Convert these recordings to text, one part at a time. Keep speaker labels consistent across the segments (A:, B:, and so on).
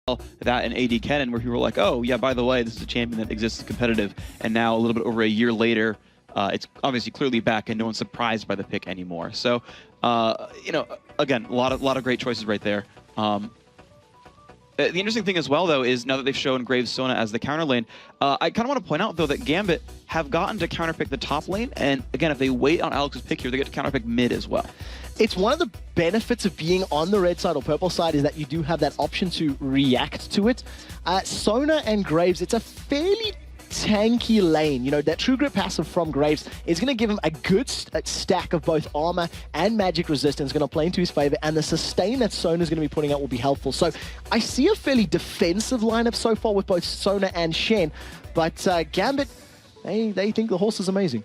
A: that and AD Kennen, where people were like, oh, yeah, by the way, this is a champion that exists competitive. And now, a little bit over a year later, it's obviously clearly back, and no one's surprised by the pick anymore. So, you know, again, a lot of great choices right there. The interesting thing as well, though, is now that they've shown Graves Sona as the counter lane, I kind of want to point out, though, that Gambit have gotten to counterpick the top lane. And again, if they wait on Alex's pick here, they get to counterpick mid as well.
B: It's one of the benefits of being on the red side or purple side is that you do have that option to react to it. Sona and Graves, it's a fairly tanky lane. You know, that True Grip passive from Graves is going to give him a good stack of both armor and magic resistance, going to play into his favor, and the sustain that Sona's going to be putting out will be helpful. So I see a fairly defensive lineup so far with both Sona and Shen, but Gambit, they think the horse is amazing.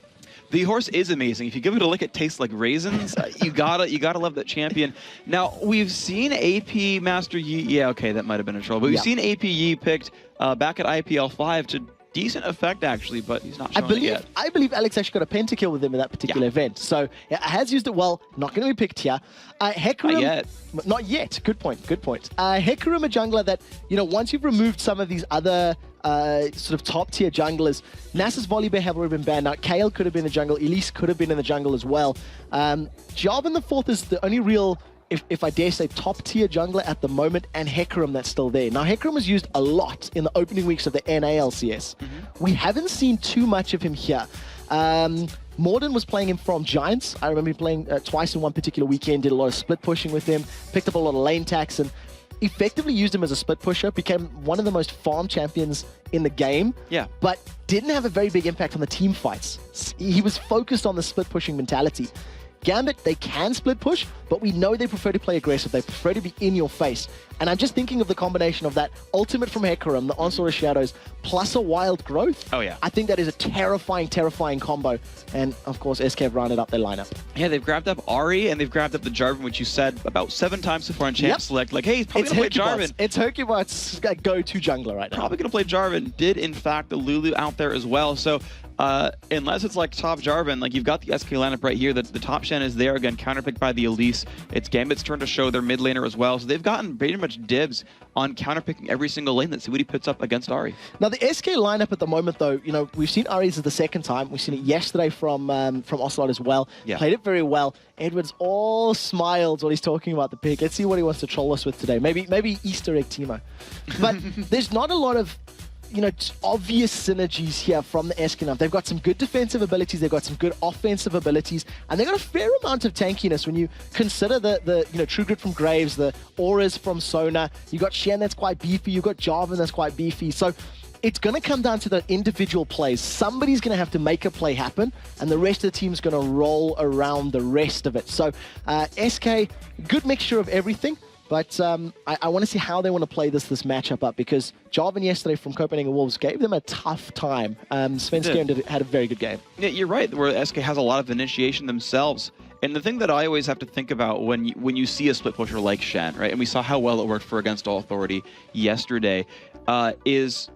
A: The horse is amazing. If you give it a lick, it tastes like raisins. You gotta love that champion. Now, we've seen AP Master Yi. Yeah, okay, that might have been a troll. But we've seen AP Yi picked back at IPL 5 to decent effect, actually, but he's not showing it yet.
B: I believe Alex actually got a pentakill with him in that particular event. So, has used it well. Not going to be picked here. Hecarim,
A: not yet.
B: Not yet. Good point. Good point. Hecarim, a jungler that, you know, once you've removed some of these other sort of top-tier junglers, Nasus Volibear have already been banned out. Kayle could have been in the jungle. Elise could have been in the jungle as well. Jarvan the Fourth is the only real, if I dare say, top-tier jungler at the moment, and Hecarim that's still there. Now, Hecarim was used a lot in the opening weeks of the NA LCS. We haven't seen too much of him here. Morden was playing him from Giants. I remember him playing twice in one particular weekend, did a lot of split pushing with him, picked up a lot of lane tacks, and effectively used him as a split pusher, became one of the most farm champions in the game, but didn't have a very big impact on the team fights. He was focused on the split pushing mentality. Gambit, they can split push, but we know they prefer to play aggressive. They prefer to be in your face. And I'm just thinking of the combination of that ultimate from Hecarim, the Onslaught of Shadows, plus a wild growth.
A: Oh, yeah.
B: I think that is a terrifying, terrifying combo. And, of course, SK have rounded up their lineup.
A: Yeah, they've grabbed up Ahri, and they've grabbed up the Jarvan, which you said about 7 times so far in Champ Select. Like, hey, he's probably going to play Jarvan.
B: It's Hercubot's go-to jungler right now.
A: Probably going to play Jarvan. Did, in fact, the Lulu out there as well. So, unless it's like top Jarvan, like you've got the SK lineup right here. The top Shen is there again, counterpicked by the Elise. It's Gambit's turn to show their mid laner as well. So they've gotten pretty much dibs on counterpicking every single lane. Let's see what he puts up against Ahri.
B: Now the SK lineup at the moment, though, you know, we've seen Ahri's the second time. We've seen it yesterday from Ocelot as well. Played it very well. Edwards all smiles while he's talking about the pick. Let's see what he wants to troll us with today. Maybe Easter egg Timo. But there's not a lot of, you know, obvious synergies here from the SK lineup. They've got some good defensive abilities, they've got some good offensive abilities, and they've got a fair amount of tankiness when you consider the you know, True Grit from Graves, the auras from Sona. You've got Shen that's quite beefy, you've got Jarvan that's quite beefy. So it's going to come down to the individual plays. Somebody's going to have to make a play happen, and the rest of the team's going to roll around the rest of it. So SK, good mixture of everything. But I want to see how they want to play this matchup up, because Jarvan yesterday from Copenhagen Wolves gave them a tough time. Svenskeren had a very good game.
A: Yeah, you're right, where SK has a lot of initiation themselves. And the thing that I always have to think about when you see a split pusher like Shen, right, and we saw how well it worked for Against All Authority yesterday, is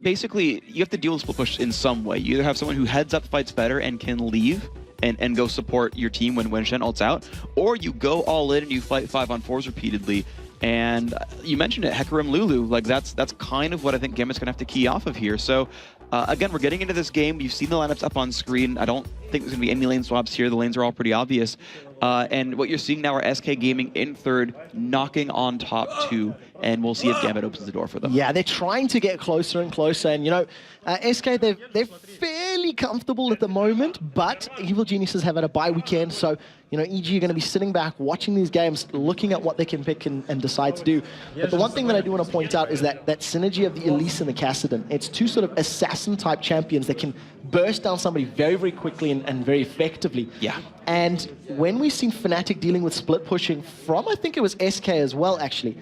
A: basically you have to deal with split push in some way. You either have someone who heads up fights better and can leave, and go support your team when Shen ults out, or you go all in and you fight 5-on-4s repeatedly. And you mentioned it, Hecarim Lulu, like that's kind of what I think Gambit's gonna have to key off of here. So again, we're getting into this game. You've seen the lineups up on screen. I don't think there's gonna be any lane swaps here. The lanes are all pretty obvious. And what you're seeing now are SK Gaming in third, knocking on top 2, and we'll see if Gambit opens the door for them.
B: Yeah, they're trying to get closer and closer, and you know, SK, they're fairly comfortable at the moment, but Evil Geniuses have had a bye weekend, so you know, EG are going to be sitting back, watching these games, looking at what they can pick and decide to do. But the one thing that I do want to point out is that synergy of the Elise and the Kassadin. It's two sort of assassin-type champions that can burst down somebody very, very quickly and very effectively.
A: Yeah.
B: And when we've seen Fnatic dealing with split pushing from, I think it was SK as well, actually,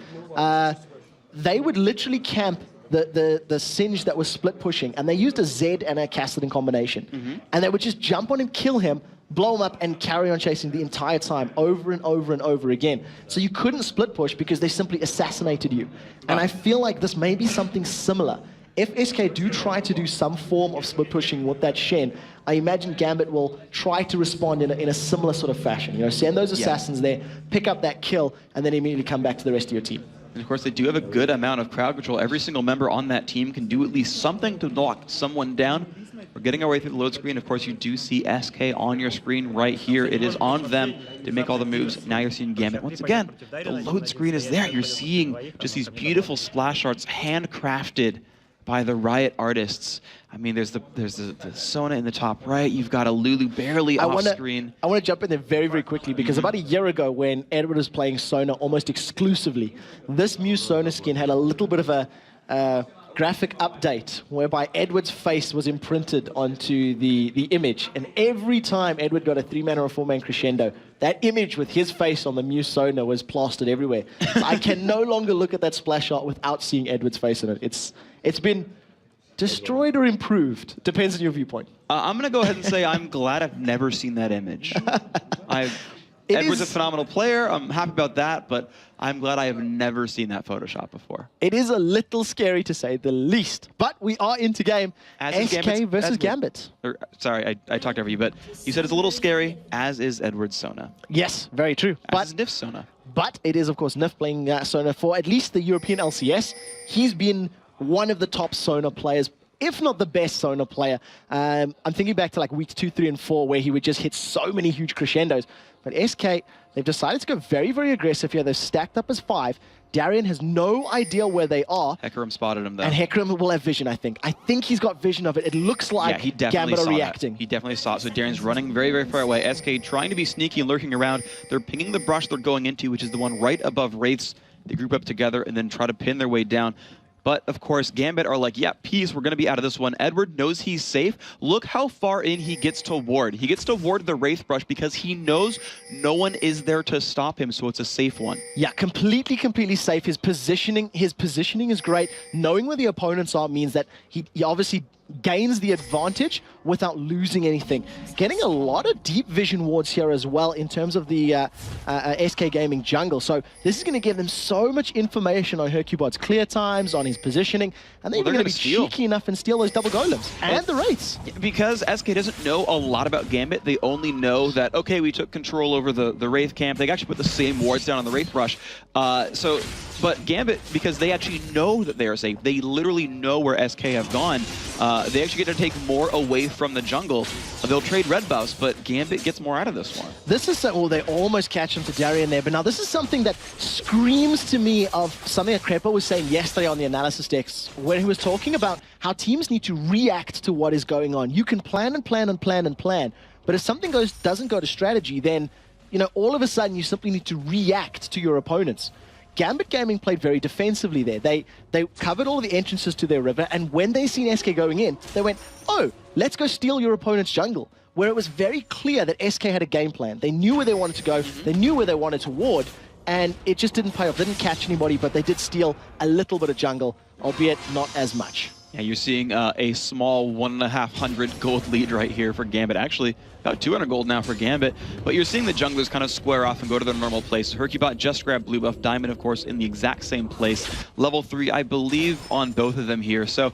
B: they would literally camp the Singe that was split pushing, and they used a Zed and a Kassadin combination. And they would just jump on him, kill him, blow him up, and carry on chasing the entire time, over and over and over again. So you couldn't split push because they simply assassinated you. And I feel like this may be something similar. If SK do try to do some form of split pushing with that Shen, I imagine Gambit will try to respond in a similar sort of fashion. You know, send those assassins there, pick up that kill, and then immediately come back to the rest of your team.
A: And of course, they do have a good amount of crowd control. Every single member on that team can do at least something to knock someone down. We're getting our way through the load screen. Of course, you do see SK on your screen right here. It is on them to make all the moves. Now you're seeing Gambit. Once again, the load screen is there. You're seeing just these beautiful splash arts handcrafted by the Riot artists. I mean, there's the Sona in the top right. You've got a Lulu barely off screen.
B: I want to jump in there very, very quickly because about a year ago when Edward was playing Sona almost exclusively, this new Sona skin had a little bit of a graphic update whereby Edward's face was imprinted onto the image. And every time Edward got a 3-man or a 4-man crescendo, that image with his face on the new Sona was plastered everywhere. So I can no longer look at that splash art without seeing Edward's face in it. It's been destroyed or improved. Depends on your viewpoint.
A: I'm going to go ahead and say I'm glad I've never seen that image. Edward's a phenomenal player. I'm happy about that, but I'm glad I have never seen that Photoshop before.
B: It is a little scary to say the least, but we are into game. SK versus Gambit.
A: Sorry, I talked over you, but you said it's a little scary, as is Edward's Sona.
B: Yes, very true.
A: As is Nif's Sona.
B: But it is, of course, Nif playing Sona for at least the European LCS. He's been one of the top Sona players, if not the best Sona player. I'm thinking back to like weeks 2, 3, and 4, where he would just hit so many huge crescendos. But SK, they've decided to go very, very aggressive here. They're stacked up as 5. Darian has no idea where they are.
A: Hecarim spotted him, though. And
B: Hecarim will have vision, I think. I think he's got vision of it. It looks like Gambit are reacting.
A: He definitely saw it. So Darian's running very, very far away. SK trying to be sneaky and lurking around. They're pinging the brush they're going into, which is the one right above Wraiths. They group up together and then try to pin their way down. But, of course, Gambit are like, yeah, peace, we're going to be out of this one. Edward knows he's safe. Look how far in he gets to ward. He gets to ward the Wraith Brush because he knows no one is there to stop him, so it's a safe one.
B: Yeah, completely safe. His positioning is great. Knowing where the opponents are means that he obviously gains the advantage without losing anything. Getting a lot of deep vision wards here as well in terms of the SK Gaming jungle. So this is going to give them so much information on Hercubot's clear times, on his positioning, and they're even going to be cheeky enough and steal those double golems and the Wraiths.
A: Because SK doesn't know a lot about Gambit, they only know that, okay, we took control over the Wraith camp. They actually put the same wards down on the Wraith Brush. But Gambit, because they actually know that they are safe, they literally know where SK have gone. They actually get to take more away from the jungle. They'll trade red buffs, but Gambit gets more out of this one.
B: This is, well, they almost catch him to Darian there, but now this is something that screams to me of something that Crepa was saying yesterday on the analysis decks, when he was talking about how teams need to react to what is going on. You can plan and plan and plan and plan, but if something doesn't go to strategy, then, you know, all of a sudden you simply need to react to your opponents. Gambit Gaming played very defensively there. They covered all of the entrances to their river, and when they seen SK going in, they went, oh, let's go steal your opponent's jungle, where it was very clear that SK had a game plan. They knew where they wanted to go, they knew where they wanted to ward, and it just didn't pay off. They didn't catch anybody, but they did steal a little bit of jungle, albeit not as much.
A: Yeah, you're seeing a small 1,500 gold lead right here for Gambit. Actually, about 200 gold now for Gambit. But you're seeing the junglers kind of square off and go to their normal place. Hercubot just grabbed blue buff. Diamond, of course, in the exact same place. Level 3, I believe, on both of them here. So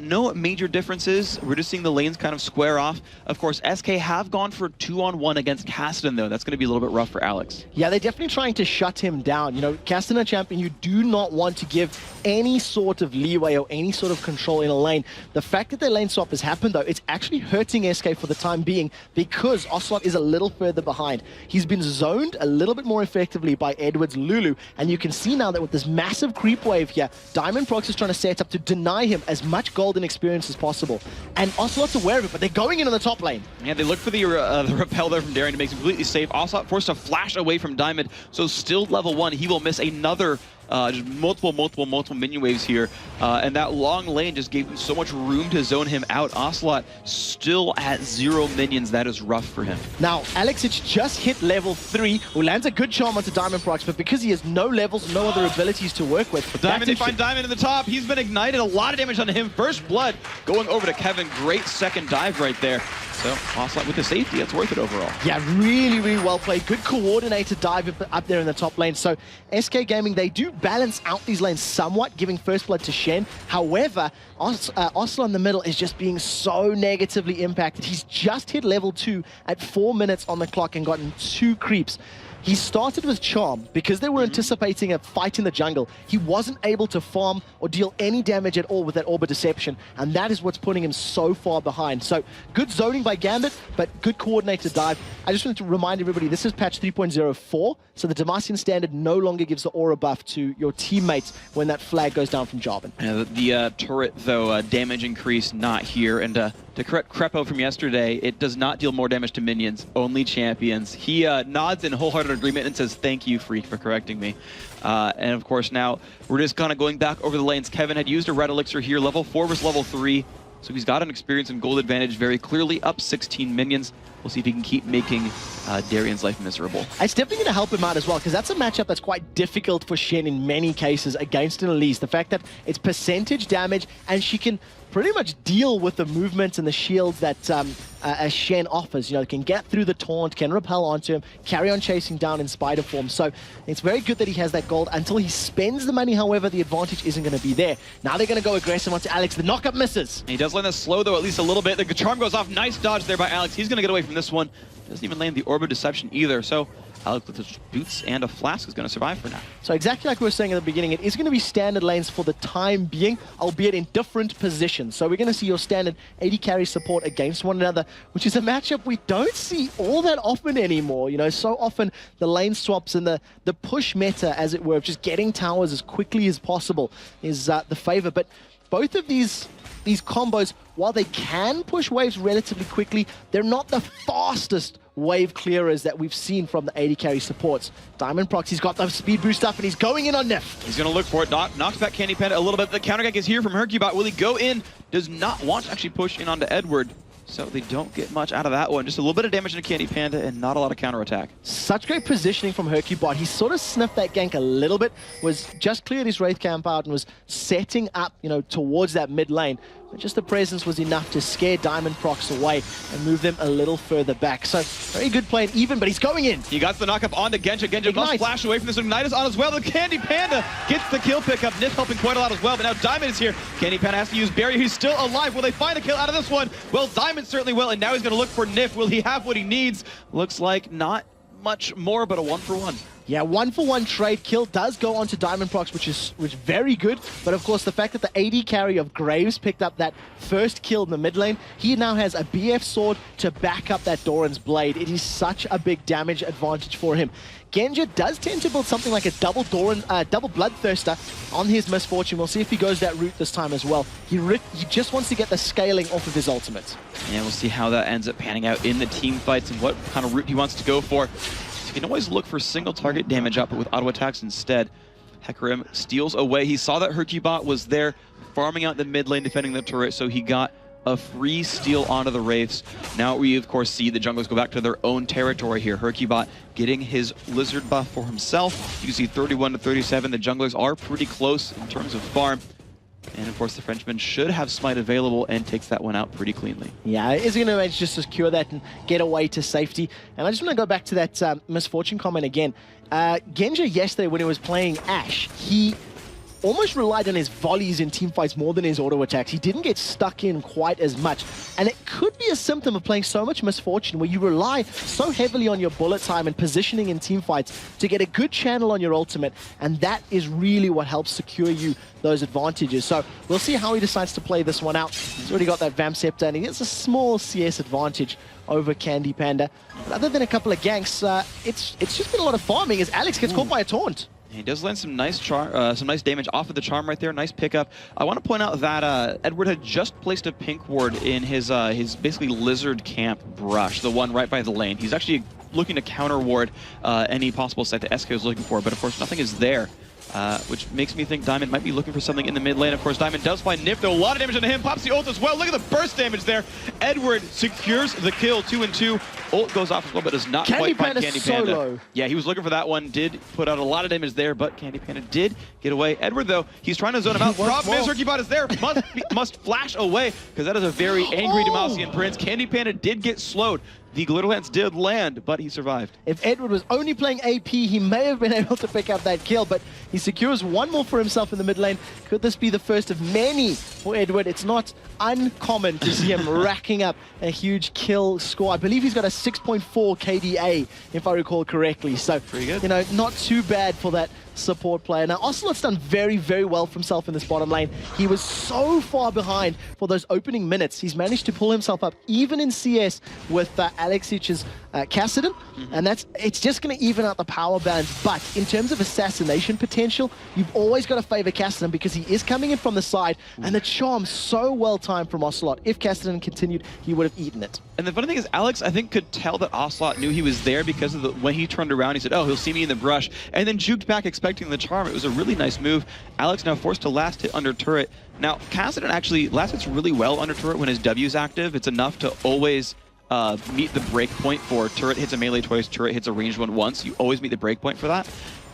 A: no major differences. We're just seeing the lanes kind of square off. Of course, SK have gone for 2-on-1 against Cassidy, though. That's going to be a little bit rough for Alex.
B: Yeah, they're definitely trying to shut him down. You know, Cassidy champion, you do not want to give any sort of leeway or any sort of control in a lane. The fact that their lane swap has happened, though, it's actually hurting SK for the time being because Ocelot is a little further behind. He's been zoned a little bit more effectively by Edward's Lulu, and you can see now that with this massive creep wave here, Diamond Prox is trying to set up to deny him as much golden experience as possible. And Ocelot's aware of it, but they're going into the top lane.
A: Yeah, they look for the repel there from Darian to make it completely safe. Ocelot forced to flash away from Diamond, so still level 1. He will miss another just multiple minion waves here, and that long lane just gave him so much room to zone him out. Ocelot still at 0 minions. That is rough for him.
B: Now, Alex, it's just hit level 3, who lands a good charm onto Diamond Prox, but because he has no levels, no other abilities to work with.
A: Diamond, they find Diamond in the top. He's been ignited. A lot of damage on him. First blood going over to Kevin. Great second dive right there. So, Ocelot with the safety, that's worth it overall.
B: Yeah, really well played. Good coordinated dive up there in the top lane. So, SK Gaming, they do balance out these lanes somewhat, giving first blood to Shen. However, Ocelot in the middle is just being so negatively impacted. He's just hit level 2 at 4 minutes on the clock and gotten 2 creeps. he started with Charm because they were anticipating a fight in the jungle. He wasn't able to farm or deal any damage at all with that Orb of Deception, and that is what's putting him so far behind. So good zoning by Gambit, but good coordinated dive. I just wanted to remind everybody, this is patch 3.04, so the Demacian standard no longer gives the aura buff to your teammates when that flag goes down from Jarvan.
A: The turret, though, damage increase not here, and to correct Crepo from yesterday, it does not deal more damage to minions, only champions. He nods in wholehearted agreement and says, "Thank you, Freak, for correcting me." And of course now, we're just kind of going back over the lanes. Kevin had used a red elixir here, level 4 versus level 3. So he's got an experience and gold advantage very clearly, up 16 minions. We'll see if he can keep making Darian's life miserable.
B: It's definitely going to help him out as well, because that's a matchup that's quite difficult for Shen in many cases against an Elise. The fact that it's percentage damage, and she can pretty much deal with the movements and the shields that Shen offers. You know, can get through the taunt, can repel onto him, carry on chasing down in spider form. So it's very good that he has that gold. Until he spends the money, however, the advantage isn't going to be there. Now they're going to go aggressive onto Alex. The knockup misses.
A: He does land this slow, though, at least a little bit. The charm goes off. Nice dodge there by Alex. He's going to get away from this one. Doesn't even land the Orb of Deception either. So Alex with his boots and a flask is going to survive for now.
B: So exactly like we were saying at the beginning, it is going to be standard lanes for the time being, albeit in different positions. So we're going to see your standard AD carry support against one another, which is a matchup we don't see all that often anymore. You know, so often the lane swaps and the push meta, as it were, of just getting towers as quickly as possible is the favor. But both of these combos, while they can push waves relatively quickly, they're not the fastest wave clearers that we've seen from the AD carry supports. Diamond Proxy's got the speed boost up and he's going in on Nif.
A: He's going to look for it. Knocks back Candy Panda a little bit. The counter gank is here from Hercubot. Will he go in? Does not want to actually push in onto Edward. So they don't get much out of that one. Just a little bit of damage into Candy Panda and not a lot of counterattack.
B: Such great positioning from Hercubot. He sort of sniffed that gank a little bit, was just cleared his Wraith camp out and was setting up, you know, towards that mid lane. But just the presence was enough to scare Diamond Prox away and move them a little further back. So very good play and even, but he's going in.
A: He got the knockup onto Genja. Genja must flash away from this. Ignite is on as well. The Candy Panda gets the kill pickup. Nif helping quite a lot as well, but now Diamond is here. Candy Panda has to use Barrier. He's still alive. Will they find a kill out of this one? Well, Diamond certainly will, and now he's going to look for Nif. Will he have what he needs? Looks like not much more, but a 1-for-1.
B: Yeah, 1-for-1 trade kill does go on to Diamond Prox, which is very good. But of course, the fact that the AD carry of Graves picked up that first kill in the mid lane, he now has a BF sword to back up that Doran's blade. It is such a big damage advantage for him. Genja does tend to build something like a double Bloodthirster on his Misfortune. We'll see if he goes that route this time as well. He just wants to get the scaling off of his ultimate.
A: And we'll see how that ends up panning out in the team fights and what kind of route he wants to go for. You can always look for single target damage up, but with auto attacks instead. Hecarim steals away. He saw that Hercubot was there farming out the mid lane, defending the turret, so he got a free steal onto the Wraiths. Now we, of course, see the junglers go back to their own territory here. Hercubot getting his Lizard buff for himself. You can see 31 to 37. The junglers are pretty close in terms of farm. And of course, the Frenchman should have Smite available and takes that one out pretty cleanly.
B: Yeah, is he going to manage just to secure that and get away to safety? And I just want to go back to that Misfortune comment again. Genja yesterday, when he was playing Ashe, he almost relied on his volleys in teamfights more than his auto attacks. He didn't get stuck in quite as much. And it could be a symptom of playing so much Misfortune, where you rely so heavily on your bullet time and positioning in teamfights to get a good channel on your ultimate. And that is really what helps secure you those advantages. So we'll see how he decides to play this one out. He's already got that Vamp Scepter and he gets a small CS advantage over Candy Panda. But other than a couple of ganks, it's just been a lot of farming as Alex gets caught by a taunt.
A: He does land some nice damage off of the charm right there. Nice pickup. I want to point out that Edward had just placed a pink ward in his basically lizard camp brush, the one right by the lane. He's actually looking to counter ward any possible site that SK is looking for, but of course nothing is there. Which makes me think Diamond might be looking for something in the mid lane. Of course, Diamond does find Nif, though. A lot of damage on him. Pops the ult as well. Look at the burst damage there. Edward secures the kill, 2-2. Ult goes off as well, but does not quite find Candy Panda.
B: Solo.
A: Yeah, he was looking for that one. Did put out a lot of damage there, but Candy Panda did get away. Edward, though, he's trying to zone him out. Problem is, Hercubot is there. Must flash away, because that is a very angry Demacian Prince. Candy Panda did get slowed. The glitter lance did land, but he survived.
B: If Edward was only playing AP, he may have been able to pick up that kill, but he secures one more for himself in the mid lane. Could this be the first of many for Edward? It's not uncommon to see him racking up a huge kill score. I believe he's got a 6.4 KDA, if I recall correctly. So,
A: pretty good.
B: You know, not too bad for that support player. Now, Ocelot's done very, very well for himself in this bottom lane. He was so far behind for those opening minutes. He's managed to pull himself up, even in CS, with Alexich's Kassadin, and it's just going to even out the power bands. But in terms of assassination potential, you've always got to favor Kassadin because he is coming in from the side, and the charm so well timed from Ocelot. If Kassadin continued, he would have eaten it.
A: And the funny thing is, Alex, I think, could tell that Ocelot knew he was there because of when he turned around, he said, oh, he'll see me in the brush, and then juked back expecting the charm. It was a really nice move. Alex now forced to last hit under turret. Now, Kassadin actually last hits really well under turret when his W is active. It's enough to always meet the breakpoint for turret hits a melee twice, turret hits a ranged one once. You always meet the breakpoint for that.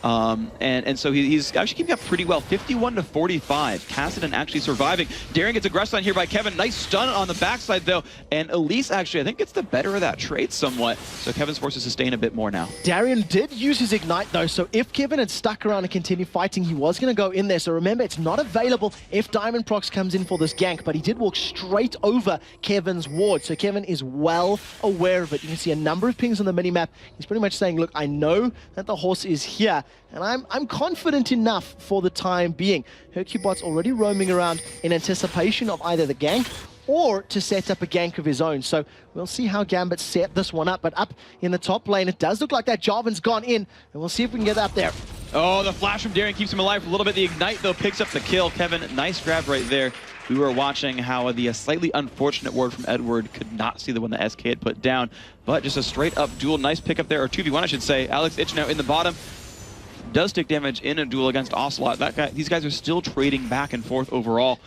A: And so he's actually keeping up pretty well. 51 to 45. Kassadin actually surviving. Daring gets aggressed on here by Kevin. Nice stun on the backside though. And Elise actually, I think, gets the better of that trade somewhat. So Kevin's forced to sustain a bit more now.
B: Darian did use his Ignite though. So if Kevin had stuck around and continued fighting, he was going to go in there. So remember, it's not available if Diamond Prox comes in for this gank. But he did walk straight over Kevin's ward. So Kevin is well aware of it. You can see a number of pings on the minimap. He's pretty much saying, look, I know that the horse is here. And I'm confident enough for the time being. Hercubot's already roaming around in anticipation of either the gank or to set up a gank of his own. So we'll see how Gambit set this one up. But up in the top lane, it does look like that Jarvan's gone in. And we'll see if we can get up there.
A: Oh, the flash from Daring keeps him alive for a little bit. The Ignite, though, picks up the kill. Kevin, nice grab right there. We were watching how the slightly unfortunate ward from Edward could not see the one that SK had put down. But just a straight-up duel. Nice pickup there, or 2v1, I should say. Alex Ich now in the bottom. Does take damage in a duel against Ocelot. These guys are still trading back and forth overall.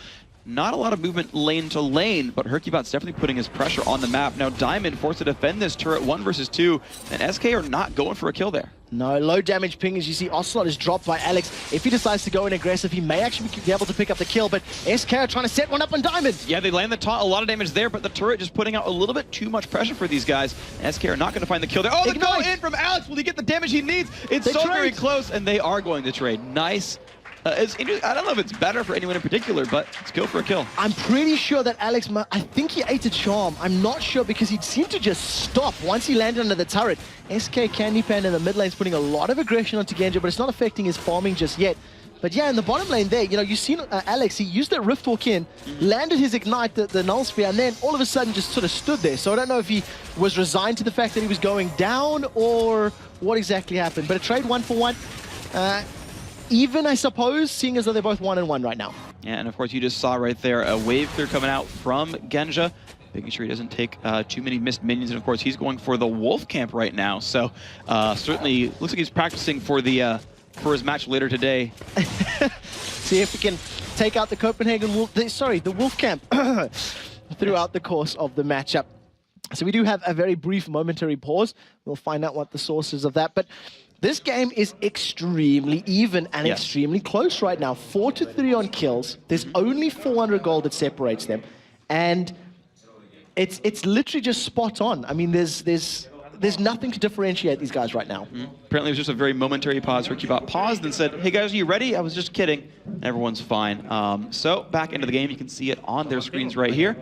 A: Not a lot of movement lane to lane, but Hercubot's definitely putting his pressure on the map. Now Diamond forced to defend this turret 1 versus 2, and SK are not going for a kill there.
B: No, low damage ping. As you see, Ocelot is dropped by Alex. If he decides to go in aggressive, he may actually be able to pick up the kill, but SK are trying to set one up on Diamond.
A: Yeah, they land the taunt, a lot of damage there, but the turret just putting out a little bit too much pressure for these guys. SK are not going to find the kill there. Oh, the go in from Alex. Will he get the damage he needs? It's so very close, and they are going to trade. Nice. It's interesting. I don't know if it's better for anyone in particular, but it's kill for a kill.
B: I'm pretty sure that Alex, I think he ate a charm. I'm not sure because he seemed to just stop once he landed under the turret. SK Candypan in the mid lane is putting a lot of aggression onto Genja, but it's not affecting his farming just yet. But yeah, in the bottom lane there, you know, you've seen Alex, he used that Rift Walk in, landed his Ignite, the Null Sphere, and then all of a sudden just sort of stood there. So I don't know if he was resigned to the fact that he was going down or what exactly happened. But a trade 1-for-1. Even, I suppose, seeing as though they're both 1-1 right now.
A: Yeah, and of course, you just saw right there a wave clear coming out from Genja, making sure he doesn't take too many missed minions. And of course, he's going for the Wolf Camp right now. So certainly looks like he's practicing for the for his match later today.
B: See if we can take out the Copenhagen Wolf, the Wolf Camp throughout the course of the matchup. So we do have a very brief momentary pause. We'll find out what the source is of that. But this game is extremely even and extremely close right now. 4-3 on kills. There's only 400 gold that separates them. And it's literally just spot on. I mean, there's nothing to differentiate these guys right now.
A: Apparently it was just a very momentary pause. Hercubot paused and said, hey guys, are you ready? I was just kidding. Everyone's fine. So back into the game. You can see it on their screens right here.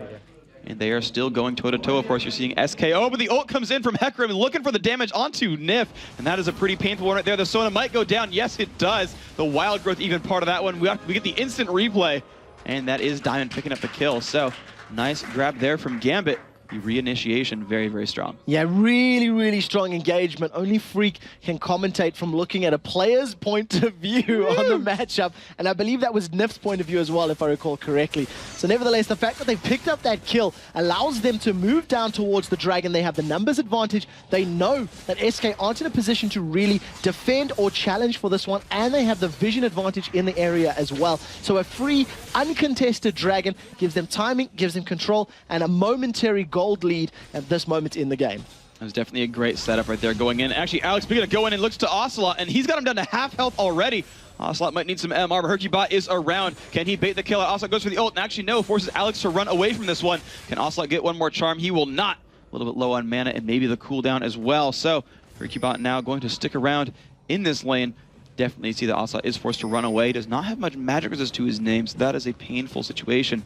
A: And they are still going toe-to-toe. Of course, you're seeing SKO, but the ult comes in from Hecarim looking for the damage onto Nif. And that is a pretty painful one right there. The Sona might go down. Yes, it does. The Wild Growth even part of that one. We get the instant replay. And that is Diamond picking up the kill. So, nice grab there from Gambit. The reinitiation, very, very strong.
B: Yeah, really, really strong engagement. Only Freak can commentate from looking at a player's point of view on the matchup. And I believe that was Nif's point of view as well, if I recall correctly. So nevertheless, the fact that they picked up that kill allows them to move down towards the Dragon. They have the numbers advantage. They know that SK aren't in a position to really defend or challenge for this one. And they have the vision advantage in the area as well. So a free, uncontested Dragon gives them timing, gives them control, and a momentary gold lead at this moment in the game.
A: That was definitely a great setup right there going in. Actually, Alex Bigger to go in and looks to Ocelot, and he's got him down to half health already. Ocelot might need some MR, but Hercubot is around. Can he bait the kill? Ocelot goes for the ult, and actually no, forces Alex to run away from this one. Can Ocelot get one more charm? He will not. a little bit low on mana and maybe the cooldown as well. So Hercubot now going to stick around in this lane. Definitely see that Ocelot is forced to run away. Does not have much magic resist to his name, so that is a painful situation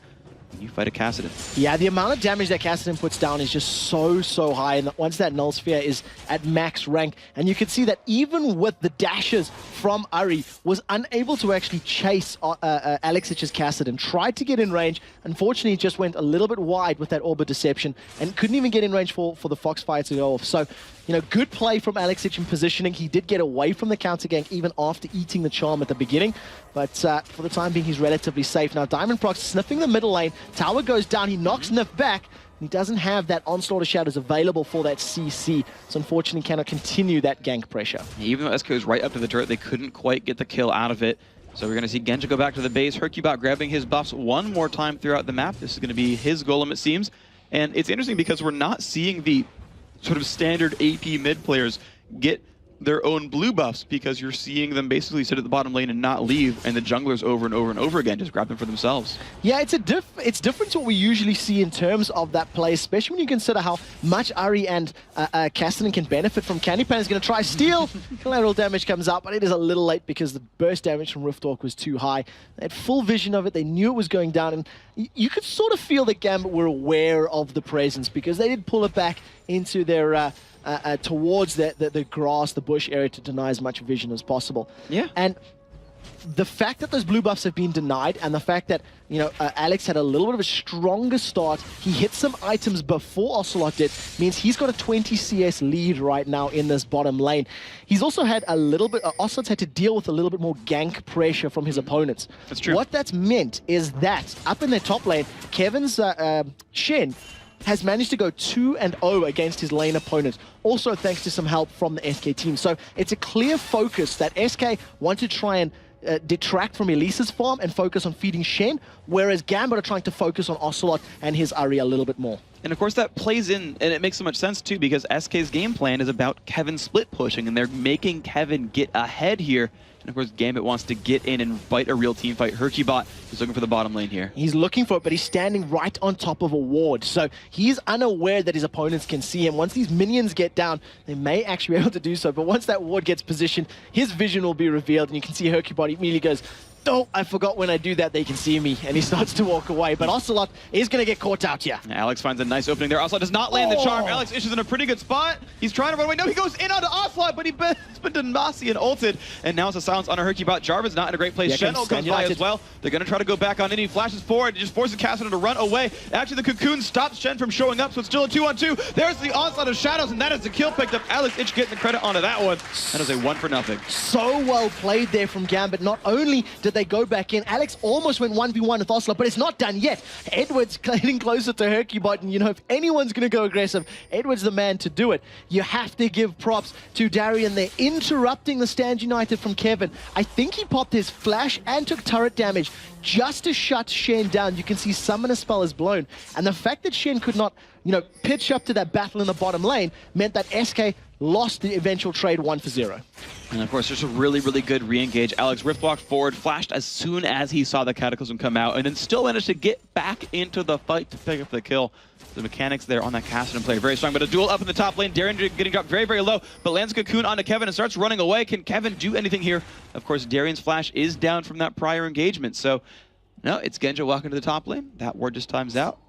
A: when you fight a Kassadin. Yeah,
B: the amount of damage that Kassadin puts down is just so high, and once that Null Sphere is at max rank, and you can see that even with the dashes from Ari, was unable to actually chase Alexich's Kassadin. Tried to get in range, unfortunately just went a little bit wide with that Orbit Deception, and couldn't even get in range for the Foxfire to go off. So, you know, good play from Alexich in positioning. He did get away from the counter gank even after eating the charm at the beginning, but for the time being, he's relatively safe. Now, Diamond Prox sniffing the middle lane. Tower goes down. He knocks Nif back. He doesn't have that Onslaught of Shadows available for that CC, so unfortunately cannot continue that gank pressure.
A: Even though SK was right up to the turret, they couldn't quite get the kill out of it. So we're going to see Genja go back to the base. Hercubot grabbing his buffs one more time throughout the map. This is going to be his golem, it seems. And it's interesting because we're not seeing the sort of standard AP mid players get their own blue buffs, because you're seeing them basically sit at the bottom lane and not leave, and the junglers over and over and over again just grab them for themselves.
B: Yeah, it's different to what we usually see in terms of that play, especially when you consider how much Ari and Kassadin can benefit from. Candypan is going to try steal. Collateral damage comes out, but it is a little late because the burst damage from Riftwalk was too high. They had full vision of it. They knew it was going down, and you could sort of feel that Gambit were aware of the presence, because they did pull it back into their towards the grass, the bush area, to deny as much vision as possible.
A: Yeah.
B: And the fact that those blue buffs have been denied, and the fact that, you know, Alex had a little bit of a stronger start, he hit some items before Ocelot did, means he's got a 20 CS lead right now in this bottom lane. He's also had a little bit, Ocelot's had to deal with a little bit more gank pressure from his opponents.
A: That's true.
B: What that's meant is that up in their top lane, Kevin's Shen has managed to go 2-0 against his lane opponent, also thanks to some help from the SK team. So it's a clear focus that SK want to try and detract from Elise's farm and focus on feeding Shen, whereas Gambit are trying to focus on Ocelot and his Ari a little bit more.
A: And of course that plays in, and it makes so much sense too, because SK's game plan is about Kevin split pushing, and they're making Kevin get ahead here. And of course Gambit wants to get in and fight a real team fight. Hercubot is looking for the bottom lane here.
B: He's looking for it, but he's standing right on top of a ward. So he's unaware that his opponents can see him. Once these minions get down, they may actually be able to do so. But once that ward gets positioned, his vision will be revealed. And you can see Hercubot immediately goes, oh, I forgot when I do that they can see me, and he starts to walk away. But Ocelot is going to get caught out here.
A: Alex finds a nice opening there. Ocelot does not land the charm. Alex is in a pretty good spot. He's trying to run away. No, he goes in onto Ocelot, but he's been Demacia and ulted. And now it's a silence on a Hercubot. Jarvan's not in a great place. Shen comes by as well. They're going to try to go back on in. He flashes forward. He just forces Kassadin to run away. Actually, the Cocoon stops Shen from showing up, so it's still a 2-on-2. There's the onslaught of shadows, and that is the kill picked up. Alex Itch getting the credit onto that one. That is a 1-for-0.
B: So well played there from Gambit. Not only did they go back in, Alex almost went 1v1 with Ocelot, but it's not done yet. Edward's getting closer to Hercubot, and you know, if anyone's going to go aggressive, Edward's the man to do it. You have to give props to Darian there, interrupting the Stand United from Kevin. I think he popped his flash and took turret damage just to shut Shen down. You can see Summoner Spell is blown, and the fact that Shen could not, you know, pitch up to that battle in the bottom lane meant that SK lost the eventual trade 1-0.
A: And of course, there's a really, really good re-engage. Alex rift walked forward, flashed as soon as he saw the Cataclysm come out, and then still managed to get back into the fight to pick up the kill. The mechanics there on that Kassadin play very strong, but a duel up in the top lane. Darian getting dropped very, very low, but lands Cocoon onto Kevin and starts running away. Can Kevin do anything here? Of course, Darian's flash is down from that prior engagement, so no, it's Genja walking to the top lane. That ward just times out.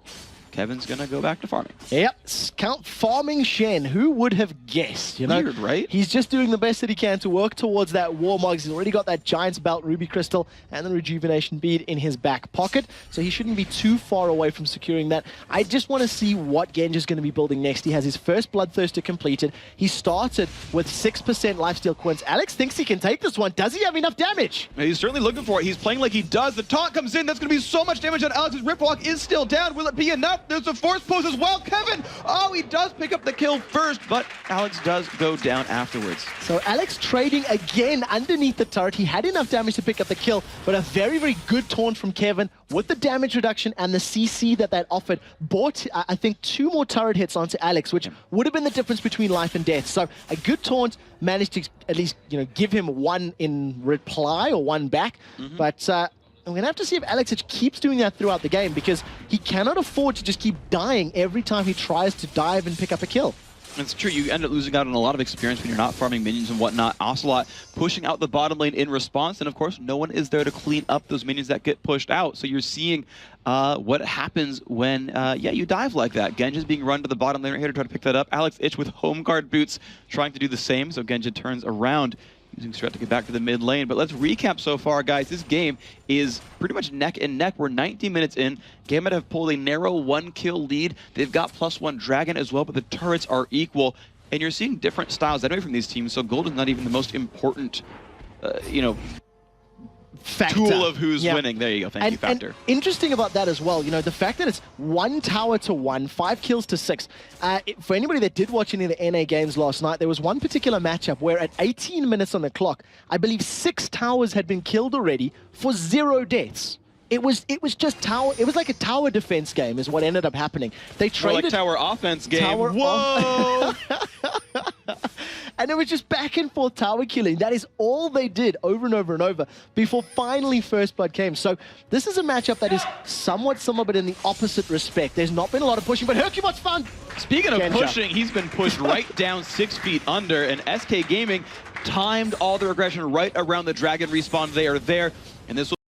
A: Kevin's gonna go back to farming.
B: Yep, Count farming Shen. Who would have guessed? You know,
A: weird, right?
B: He's just doing the best that he can to work towards that Warmog. He's already got that Giant's Belt, Ruby Crystal, and the Rejuvenation Bead in his back pocket, so he shouldn't be too far away from securing that. I just want to see what Genja's going to be building next. He has his first Bloodthirster completed. He started with 6% lifesteal quints. Alex thinks he can take this one. Does he have enough damage?
A: He's certainly looking for it. He's playing like he does. The taunt comes in. That's going to be so much damage on Alex's Ripwalk is still down. Will it be enough? There's a force pose as well. Kevin, oh, he does pick up the kill first, but Alex does go down afterwards.
B: So Alex trading again underneath the turret. He had enough damage to pick up the kill, but a very, very good taunt from Kevin with the damage reduction and the CC that offered. Bought, I think, 2 more turret hits onto Alex, which would have been the difference between life and death. So a good taunt managed to at least, you know, give him 1 in reply or 1 back, but And we're going to have to see if Alexic keeps doing that throughout the game, because he cannot afford to just keep dying every time he tries to dive and pick up a kill.
A: It's true, you end up losing out on a lot of experience when you're not farming minions and whatnot. Ocelot pushing out the bottom lane in response, and of course, no one is there to clean up those minions that get pushed out. So you're seeing what happens when, you dive like that. Genji's being run to the bottom lane right here to try to pick that up. Alex Ich with home guard boots trying to do the same, so Genji turns around, using Strat to get back to the mid lane. But let's recap so far, guys. This game is pretty much neck and neck. We're 19 minutes in. Gambit have pulled a narrow 1-kill lead. They've got +1 Dragon as well, but the turrets are equal. And you're seeing different styles anyway from these teams, so gold is not even the most important,
B: Factor.
A: tool of who's winning. There you go. Thank you, Factor.
B: And interesting about that as well, the fact that it's 1 tower to 1, 5 kills to 6. For anybody that did watch any of the NA games last night, there was one particular matchup where at 18 minutes on the clock, I believe 6 towers had been killed already for 0 deaths. It was just tower. It was like a tower defense game is what ended up happening. They traded
A: like tower offense game.
B: Whoa! And it was just back and forth tower killing. That is all they did over and over and over before finally First Blood came. So this is a matchup that is somewhat similar, but in the opposite respect. There's not been a lot of pushing, but Hercubot's fun.
A: Speaking of pushing, he's been pushed right down 6 feet under, and SK Gaming timed all their aggression right around the Dragon respawn. They are there, and this